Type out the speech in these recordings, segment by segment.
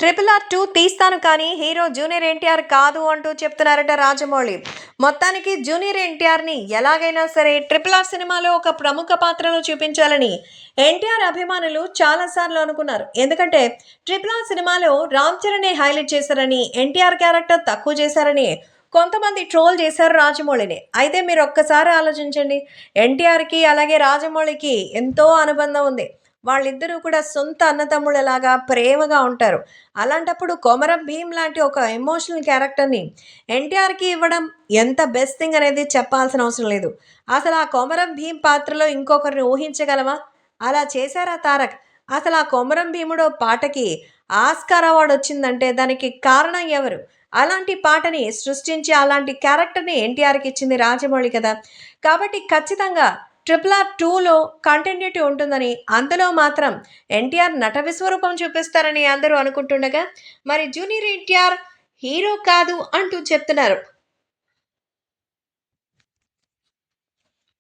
RRR 2 తీస్తాను కానీ hero junior NTR కాదు అంటూ చెప్తున్నారట రాజమౌళి. మొత్తానికి జూనియర్ ఎన్టీఆర్ని ఎలాగైనా సరే RRR సినిమాలో ఒక ప్రముఖ పాత్రలో చూపించాలని ఎన్టీఆర్ అభిమానులు చాలాసార్లు అనుకున్నారు. ఎందుకంటే RRR సినిమాలో రామ్ చరణ్ హైలైట్ చేశారని, ఎన్టీఆర్ క్యారెక్టర్ తక్కువ చేశారని కొంతమంది ట్రోల్ చేశారు రాజమౌళిని. అయితే మీరు ఒక్కసారి ఆలోచించండి, ఎన్టీఆర్కి అలాగే రాజమౌళికి ఎంతో అనుబంధం ఉంది. వాళ్ళిద్దరూ కూడా సొంత అన్నతమ్ముళ్ళలాగా ప్రేమగా ఉంటారు. అలాంటప్పుడు కొమరం భీమ్ లాంటి ఒక ఎమోషనల్ క్యారెక్టర్ని ఎన్టీఆర్కి ఇవ్వడం ఎంత బెస్ట్ థింగ్ అనేది చెప్పాల్సిన అవసరం లేదు. అసలు ఆ కొమరం భీమ్ పాత్రలో ఇంకొకరిని ఊహించగలమా? అలా చేశారా తారక్? అసలు ఆ కొమరం భీముడో పాటకి ఆస్కార్ అవార్డు వచ్చిందంటే దానికి కారణం ఎవరు? అలాంటి పాటని సృష్టించి అలాంటి క్యారెక్టర్ని ఎన్టీఆర్కి ఇచ్చింది రాజమౌళి కదా. కాబట్టి ఖచ్చితంగా RRR 2లో కంటిన్యూటీ ఉంటుందని, అందులో మాత్రం ఎన్టీఆర్ నట విశ్వరూపం చూపిస్తారని అందరూ అనుకుంటుండగా, మరి జూనియర్ ఎన్టీఆర్ హీరో కాదు అంటూ చెప్తున్నారు.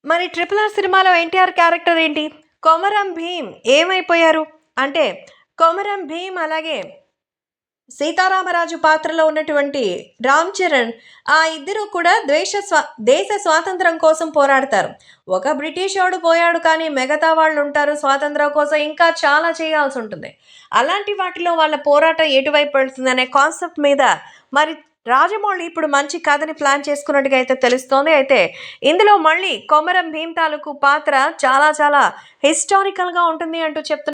మరి RRR సినిమాలో ఎన్టీఆర్ క్యారెక్టర్ ఏంటి? కొమరం భీమ్ ఏమైపోయారు అంటే, కొమరం భీమ్ అలాగే సీతారామరాజు పాత్రలో ఉన్నటువంటి రామ్ చరణ్, ఆ ఇద్దరు కూడా దేశ స్వాతంత్రం కోసం పోరాడతారు. ఒక బ్రిటిష్ వాడు పోయాడు కానీ మిగతా వాళ్ళు ఉంటారు స్వాతంత్రం కోసం, ఇంకా చాలా చేయాల్సి ఉంటుంది. అలాంటి వాటిలో వాళ్ళ పోరాటం ఎటువైపు వెళ్తుందనే కాన్సెప్ట్ మీద మరి రాజమౌళి ఇప్పుడు మంచి కథని ప్లాన్ చేసుకున్నట్టుగా అయితే తెలుస్తోంది. అయితే ఇందులో మళ్ళీ కొమరం భీమ్ తాలూకు పాత్ర చాలా చాలా హిస్టారికల్గా ఉంటుంది అంటూ చెప్తున్నారు.